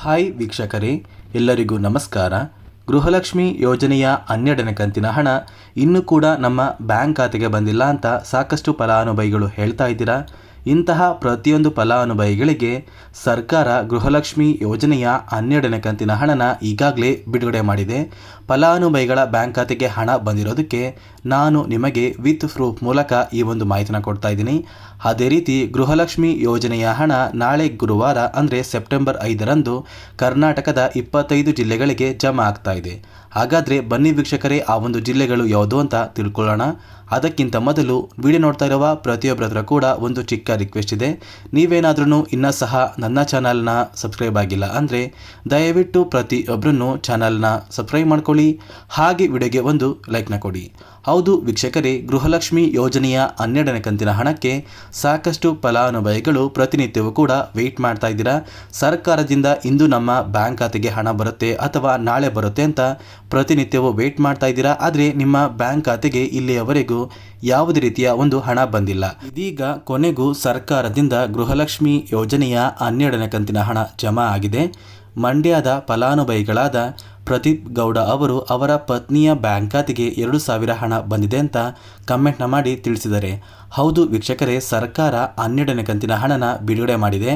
Hi ವೀಕ್ಷಕರೇ, ಎಲ್ಲರಿಗೂ ನಮಸ್ಕಾರ. ಗೃಹಲಕ್ಷ್ಮಿ ಯೋಜನೆಯ 12ನೇ ಕಂತಿನ ಹಣ ಇನ್ನೂ ಕೂಡ ನಮ್ಮ ಬ್ಯಾಂಕ್ ಖಾತೆಗೆ ಬಂದಿಲ್ಲ ಅಂತ ಸಾಕಷ್ಟು ಫಲಾನುಭವಿಗಳು ಹೇಳ್ತಾ ಇದ್ದೀರಾ. ಇಂತಹ ಪ್ರತಿಯೊಂದು ಫಲಾನುಭವಿಗಳಿಗೆ ಸರ್ಕಾರ ಗೃಹಲಕ್ಷ್ಮಿ ಯೋಜನೆಯ 12ನೇ ಕಂತಿನ ಹಣನ ಈಗಾಗಲೇ ಬಿಡುಗಡೆ ಮಾಡಿದೆ. ಫಲಾನುಭವಿಗಳ ಬ್ಯಾಂಕ್ ಖಾತೆಗೆ ಹಣ ಬಂದಿರೋದಕ್ಕೆ ನಾನು ನಿಮಗೆ ವಿತ್ ಪ್ರೂಫ್ ಮೂಲಕ ಈ ಒಂದು ಮಾಹಿತಿನ ಕೊಡ್ತಾ ಇದ್ದೀನಿ. ಅದೇ ರೀತಿ ಗೃಹಲಕ್ಷ್ಮಿ ಯೋಜನೆಯ ಹಣ ನಾಳೆ ಗುರುವಾರ ಅಂದರೆ ಸೆಪ್ಟೆಂಬರ್ 5ರಂದು ಕರ್ನಾಟಕದ 25 ಜಿಲ್ಲೆಗಳಿಗೆ ಜಮಾ ಆಗ್ತಾ ಇದೆ. ಹಾಗಾದರೆ ಬನ್ನಿ ವೀಕ್ಷಕರೇ, ಆ ಒಂದು ಜಿಲ್ಲೆಗಳು ಯಾವುದು ಅಂತ ತಿಳ್ಕೊಳ್ಳೋಣ. ಅದಕ್ಕಿಂತ ಮೊದಲು ವಿಡಿಯೋ ನೋಡ್ತಾ ಇರುವ ಪ್ರತಿಯೊಬ್ಬರ ಹತ್ರ ಕೂಡ ಒಂದು ಚಿಕ್ಕ ರಿಕ್ವೆಸ್ಟ್ ಇದೆ. ನೀವೇನಾದ್ರೂ ಇನ್ನೂ ಸಹ ನನ್ನ ಚಾನಲ್ನ ಸಬ್ಸ್ಕ್ರೈಬ್ ಆಗಿಲ್ಲ ಅಂದರೆ ದಯವಿಟ್ಟು ಪ್ರತಿಯೊಬ್ಬರನ್ನು ಚಾನಲ್ನ ಸಬ್ಸ್ಕ್ರೈಬ್ ಮಾಡ್ಕೊಳ್ಳಿ, ಹಾಗೆ ವಿಡಿಯೋಗೆ ಒಂದು ಲೈಕ್ನ ಕೊಡಿ. ಹೌದು ವೀಕ್ಷಕರೇ, ಗೃಹಲಕ್ಷ್ಮಿ ಯೋಜನೆಯ 12ನೇ ಕಂತಿನ ಹಣಕ್ಕೆ ಸಾಕಷ್ಟು ಫಲಾನುಭವಿಗಳು ಪ್ರತಿನಿತ್ಯವೂ ಕೂಡ ವೆಯ್ಟ್ ಮಾಡ್ತಾ ಇದ್ದೀರಾ. ಸರ್ಕಾರದಿಂದ ಇಂದು ನಮ್ಮ ಬ್ಯಾಂಕ್ ಖಾತೆಗೆ ಹಣ ಬರುತ್ತೆ ಅಥವಾ ನಾಳೆ ಬರುತ್ತೆ ಅಂತ ಪ್ರತಿನಿತ್ಯವೂ ವೆಯ್ಟ್ ಮಾಡ್ತಾ ಇದ್ದೀರಾ. ಆದರೆ ನಿಮ್ಮ ಬ್ಯಾಂಕ್ ಖಾತೆಗೆ ಇಲ್ಲಿಯವರೆಗೂ ಯಾವುದೇ ರೀತಿಯ ಒಂದು ಹಣ ಬಂದಿಲ್ಲ. ಇದೀಗ ಕೊನೆಗೂ ಸರ್ಕಾರದಿಂದ ಗೃಹಲಕ್ಷ್ಮಿ ಯೋಜನೆಯ 12ನೇ ಕಂತಿನ ಹಣ ಜಮಾ ಆಗಿದೆ. ಮಂಡ್ಯದ ಫಲಾನುಭವಿಗಳಾದ ಪ್ರದೀಪ್ ಗೌಡ ಅವರು ಅವರ ಪತ್ನಿಯ ಬ್ಯಾಂಕ್ ಖಾತೆಗೆ 2,000 ಹಣ ಬಂದಿದೆ ಅಂತ ಕಮೆಂಟ್ನ ಮಾಡಿ ತಿಳಿಸಿದ್ದಾರೆ. ಹೌದು ವೀಕ್ಷಕರೇ, ಸರ್ಕಾರ 12ನೇ ಕಂತಿನ ಹಣನ ಬಿಡುಗಡೆ ಮಾಡಿದೆ.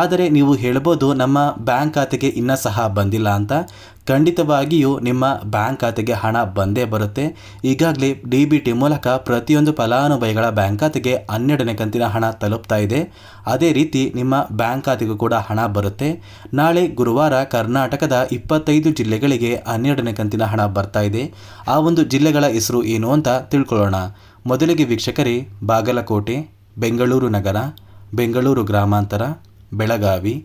ಆದರೆ ನೀವು ಹೇಳ್ಬೋದು ನಮ್ಮ ಬ್ಯಾಂಕ್ ಖಾತೆಗೆ ಇನ್ನೂ ಸಹ ಬಂದಿಲ್ಲ ಅಂತ. ಖಂಡಿತವಾಗಿಯೂ ನಿಮ್ಮ ಬ್ಯಾಂಕ್ ಖಾತೆಗೆ ಹಣ ಬಂದೇ ಬರುತ್ತೆ. ಈಗಾಗಲೇ DBT ಮೂಲಕ ಪ್ರತಿಯೊಂದು ಫಲಾನುಭವಿಗಳ ಬ್ಯಾಂಕ್ ಖಾತೆಗೆ 12ನೇ ಕಂತಿನ ಹಣ ತಲುಪ್ತಾ ಇದೆ. ಅದೇ ರೀತಿ ನಿಮ್ಮ ಬ್ಯಾಂಕ್ ಖಾತೆಗೂ ಕೂಡ ಹಣ ಬರುತ್ತೆ. ನಾಳೆ ಗುರುವಾರ ಕರ್ನಾಟಕದ 25 ಜಿಲ್ಲೆಗಳಿಗೆ 12ನೇ ಕಂತಿನ ಹಣ ಬರ್ತಾ ಇದೆ. ಆ ಒಂದು ಜಿಲ್ಲೆಗಳ ಹೆಸರು ಏನು ಅಂತ ತಿಳ್ಕೊಳ್ಳೋಣ. ಮೊದಲಿಗೆ ವೀಕ್ಷಕರೇ, ಬಾಗಲಕೋಟೆ, ಬೆಂಗಳೂರು ನಗರ, ಬೆಂಗಳೂರು ಗ್ರಾಮಾಂತರ, ಬೆಳಗಾವಿ,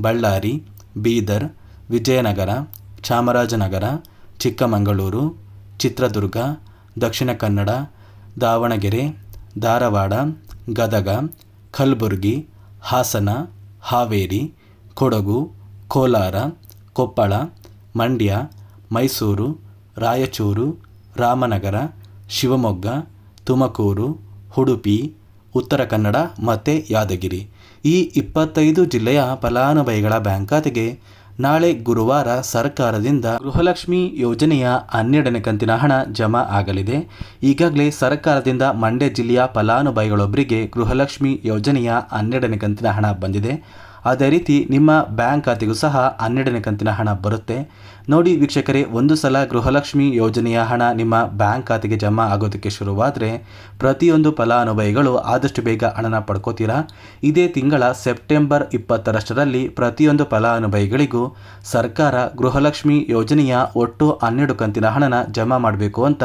ಬಳ್ಳಾರಿ, ಬೀದರ್, ವಿಜಯನಗರ, ಚಾಮರಾಜನಗರ, ಚಿಕ್ಕಮಗಳೂರು, ಚಿತ್ರದುರ್ಗ, ದಕ್ಷಿಣ ಕನ್ನಡ, ದಾವಣಗೆರೆ, ಧಾರವಾಡ, ಗದಗ, ಕಲಬುರಗಿ, ಹಾಸನ, ಹಾವೇರಿ, ಕೊಡಗು, ಕೋಲಾರ, ಕೊಪ್ಪಳ, ಮಂಡ್ಯ, ಮೈಸೂರು, ರಾಯಚೂರು, ರಾಮನಗರ, ಶಿವಮೊಗ್ಗ, ತುಮಕೂರು, ಉಡುಪಿ, ಉತ್ತರ ಕನ್ನಡ ಮತ್ತು ಯಾದಗಿರಿ. ಈ 25 ಜಿಲ್ಲೆಯ ಫಲಾನುಭವಿಗಳ ಬ್ಯಾಂಕ್ ಖಾತೆಗೆ ನಾಳೆ ಗುರುವಾರ ಸರ್ಕಾರದಿಂದ ಗೃಹಲಕ್ಷ್ಮಿ ಯೋಜನೆಯ 12ನೇ ಕಂತಿನ ಹಣ ಜಮಾ ಆಗಲಿದೆ. ಈಗಾಗಲೇ ಸರ್ಕಾರದಿಂದ ಮಂಡ್ಯ ಜಿಲ್ಲೆಯ ಫಲಾನುಭವಿಗಳೊಬ್ಬರಿಗೆ ಗೃಹಲಕ್ಷ್ಮಿ ಯೋಜನೆಯ 12ನೇ ಕಂತಿನ ಹಣ ಬಂದಿದೆ. ಅದೇ ರೀತಿ ನಿಮ್ಮ ಬ್ಯಾಂಕ್ ಖಾತೆಗೂ ಸಹ 12ನೇ ಕಂತಿನ ಹಣ ಬರುತ್ತೆ. ನೋಡಿ ವೀಕ್ಷಕರೇ, ಒಂದು ಸಲ ಗೃಹಲಕ್ಷ್ಮಿ ಯೋಜನೆಯ ಹಣ ನಿಮ್ಮ ಬ್ಯಾಂಕ್ ಖಾತೆಗೆ ಜಮಾ ಆಗೋದಕ್ಕೆ ಶುರುವಾದರೆ ಪ್ರತಿಯೊಂದು ಫಲಾನುಭವಿಗಳು ಆದಷ್ಟು ಬೇಗ ಹಣನ ಪಡ್ಕೋತೀರಾ. ಇದೇ ತಿಂಗಳ ಸೆಪ್ಟೆಂಬರ್ 20ರಷ್ಟರಲ್ಲಿ ಪ್ರತಿಯೊಂದು ಫಲಾನುಭವಿಗಳಿಗೂ ಸರ್ಕಾರ ಗೃಹಲಕ್ಷ್ಮಿ ಯೋಜನೆಯ ಒಟ್ಟು 12 ಕಂತಿನ ಹಣನ ಜಮಾ ಮಾಡಬೇಕು ಅಂತ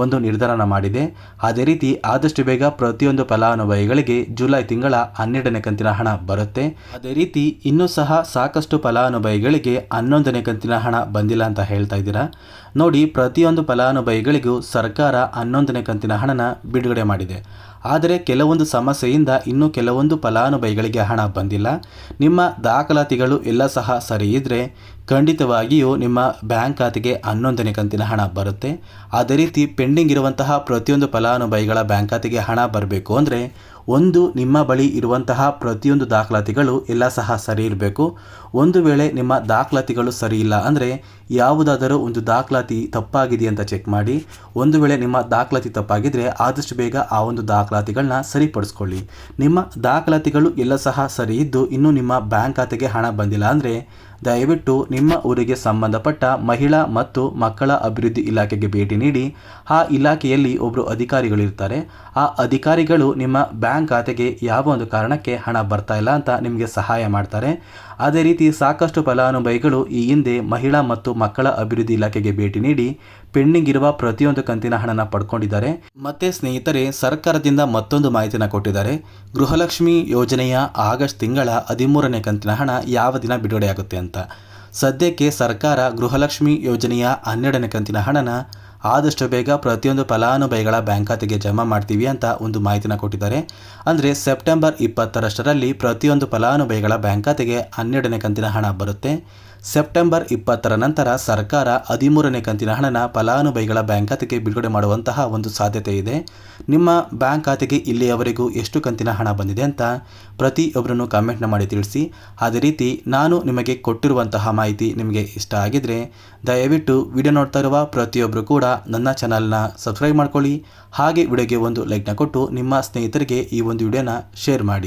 ಒಂದು ನಿರ್ಧಾರನ ಮಾಡಿದೆ. ಅದೇ ರೀತಿ ಆದಷ್ಟು ಬೇಗ ಪ್ರತಿಯೊಂದು ಫಲಾನುಭವಿಗಳಿಗೆ ಜುಲೈ ತಿಂಗಳ 12ನೇ ಕಂತಿನ ಹಣ ಬರುತ್ತೆ. ಅದೇ ರೀತಿ ಇನ್ನೂ ಸಹ ಸಾಕಷ್ಟು ಫಲಾನುಭವಿಗಳಿಗೆ 11ನೇ ಕಂತಿನ ಹಣ ಬಂದಿಲ್ಲ ಅಂತ ಹೇಳ್ತಾ ಇದ್ದೀರಾ. ನೋಡಿ, ಪ್ರತಿಯೊಂದು ಫಲಾನುಭವಿಗಳಿಗೂ ಸರ್ಕಾರ 11ನೇ ಕಂತಿನ ಹಣನ ಬಿಡುಗಡೆ ಮಾಡಿದೆ. ಆದರೆ ಕೆಲವೊಂದು ಸಮಸ್ಯೆಯಿಂದ ಇನ್ನೂ ಕೆಲವೊಂದು ಫಲಾನುಭವಿಗಳಿಗೆ ಹಣ ಬಂದಿಲ್ಲ. ನಿಮ್ಮ ದಾಖಲಾತಿಗಳು ಎಲ್ಲ ಸಹ ಸರಿ ಇದ್ದರೆ ಖಂಡಿತವಾಗಿಯೂ ನಿಮ್ಮ ಬ್ಯಾಂಕ್ ಖಾತೆಗೆ 11ನೇ ಕಂತಿನ ಹಣ ಬರುತ್ತೆ. ಅದೇ ರೀತಿ ಪೆಂಡಿಂಗ್ ಇರುವಂತಹ ಪ್ರತಿಯೊಂದು ಫಲಾನುಭವಿಗಳ ಬ್ಯಾಂಕ್ ಖಾತೆಗೆ ಹಣ ಬರಬೇಕು ಅಂದರೆ ಒಂದು, ನಿಮ್ಮ ಬಳಿ ಇರುವಂತಹ ಪ್ರತಿಯೊಂದು ದಾಖಲಾತಿಗಳು ಎಲ್ಲ ಸಹ ಸರಿ ಇರಬೇಕು. ಒಂದು ವೇಳೆ ನಿಮ್ಮ ದಾಖಲಾತಿಗಳು ಸರಿ ಇಲ್ಲ ಅಂದರೆ ಯಾವುದಾದರೂ ಒಂದು ದಾಖಲಾತಿ ತಪ್ಪಾಗಿದೆ ಅಂತ ಚೆಕ್ ಮಾಡಿ. ಒಂದು ವೇಳೆ ನಿಮ್ಮ ದಾಖಲಾತಿ ತಪ್ಪಾಗಿದ್ದರೆ ಆದಷ್ಟು ಬೇಗ ಆ ಒಂದು ದಾಖಲಾತಿಗಳನ್ನ ಸರಿಪಡಿಸ್ಕೊಳ್ಳಿ. ನಿಮ್ಮ ದಾಖಲಾತಿಗಳು ಎಲ್ಲ ಸಹ ಸರಿ ಇದ್ದು ಇನ್ನೂ ನಿಮ್ಮ ಬ್ಯಾಂಕ್ ಖಾತೆಗೆ ಹಣ ಬಂದಿಲ್ಲ ಅಂದರೆ ದಯವಿಟ್ಟು ನಿಮ್ಮ ಊರಿಗೆ ಸಂಬಂಧಪಟ್ಟ ಮಹಿಳಾ ಮತ್ತು ಮಕ್ಕಳ ಅಭಿವೃದ್ಧಿ ಇಲಾಖೆಗೆ ಭೇಟಿ ನೀಡಿ. ಆ ಇಲಾಖೆಯಲ್ಲಿ ಒಬ್ಬರು ಅಧಿಕಾರಿಗಳಿರ್ತಾರೆ. ಆ ಅಧಿಕಾರಿಗಳು ನಿಮ್ಮ ಬ್ಯಾಂಕ್ ಖಾತೆಗೆ ಯಾವ ಒಂದು ಕಾರಣಕ್ಕೆ ಹಣ ಬರ್ತಾ ಇಲ್ಲ ಅಂತ ನಿಮಗೆ ಸಹಾಯ ಮಾಡ್ತಾರೆ. ಅದೇ ರೀತಿ ಸಾಕಷ್ಟು ಫಲಾನುಭವಿಗಳು ಈ ಹಿಂದೆ ಮಹಿಳಾ ಮತ್ತು ಮಕ್ಕಳ ಅಭಿವೃದ್ಧಿ ಇಲಾಖೆಗೆ ಭೇಟಿ ನೀಡಿ ಪೆಂಡಿಂಗ್ ಇರುವ ಪ್ರತಿಯೊಂದು ಕಂತಿನ ಹಣನ ಪಡ್ಕೊಂಡಿದ್ದಾರೆ. ಮತ್ತೆ ಸ್ನೇಹಿತರೆ, ಸರ್ಕಾರದಿಂದ ಮತ್ತೊಂದು ಮಾಹಿತಿನ ಕೊಟ್ಟಿದ್ದಾರೆ. ಗೃಹಲಕ್ಷ್ಮಿ ಯೋಜನೆಯ ಆಗಸ್ಟ್ ತಿಂಗಳ 13ನೇ ಕಂತಿನ ಹಣ ಯಾವ ದಿನ ಬಿಡುಗಡೆಯಾಗುತ್ತೆ ಅಂತ. ಸದ್ಯಕ್ಕೆ ಸರ್ಕಾರ ಗೃಹಲಕ್ಷ್ಮಿ ಯೋಜನೆಯ 12ನೇ ಕಂತಿನ ಹಣನ ಆದಷ್ಟು ಬೇಗ ಪ್ರತಿಯೊಂದು ಫಲಾನುಭವಿಗಳ ಬ್ಯಾಂಕ್ ಖಾತೆಗೆ ಜಮಾ ಮಾಡ್ತೀವಿ ಅಂತ ಒಂದು ಮಾಹಿತಿನ ಕೊಟ್ಟಿದ್ದಾರೆ. ಅಂದರೆ ಸೆಪ್ಟೆಂಬರ್ 20ರಷ್ಟರಲ್ಲಿ ಪ್ರತಿಯೊಂದು ಫಲಾನುಭವಿಗಳ ಬ್ಯಾಂಕ್ ಖಾತೆಗೆ 12ನೇ ಕಂತಿನ ಹಣ ಬರುತ್ತೆ. ಸೆಪ್ಟೆಂಬರ್ 20ರ ನಂತರ ಸರ್ಕಾರ 13ನೇ ಕಂತಿನ ಹಣನ ಫಲಾನುಭವಿಗಳ ಬ್ಯಾಂಕ್ ಖಾತೆಗೆ ಬಿಡುಗಡೆ ಮಾಡುವಂತಹ ಒಂದು ಸಾಧ್ಯತೆ ಇದೆ. ನಿಮ್ಮ ಬ್ಯಾಂಕ್ ಖಾತೆಗೆ ಇಲ್ಲಿಯವರೆಗೂ ಎಷ್ಟು ಕಂತಿನ ಹಣ ಬಂದಿದೆ ಅಂತ ಪ್ರತಿಯೊಬ್ಬರನ್ನು ಕಾಮೆಂಟ್ನ ಮಾಡಿ ತಿಳಿಸಿ. ಅದೇ ರೀತಿ ನಾನು ನಿಮಗೆ ಕೊಟ್ಟಿರುವಂತಹ ಮಾಹಿತಿ ನಿಮಗೆ ಇಷ್ಟ ಆಗಿದ್ರೆ ದಯವಿಟ್ಟು ವಿಡಿಯೋ ನೋಡ್ತಾ ಇರುವ ಪ್ರತಿಯೊಬ್ಬರು ಕೂಡ ನನ್ನ ಚಾನಲ್ನ ಸಬ್ಸ್ಕ್ರೈಬ್ ಮಾಡ್ಕೊಳ್ಳಿ. ಹಾಗೆ ವಿಡಿಯೋಗೆ ಒಂದು ಲೈಕ್ನ ಕೊಟ್ಟು ನಿಮ್ಮ ಸ್ನೇಹಿತರಿಗೆ ಈ ಒಂದು ವಿಡಿಯೋನ ಶೇರ್ ಮಾಡಿ.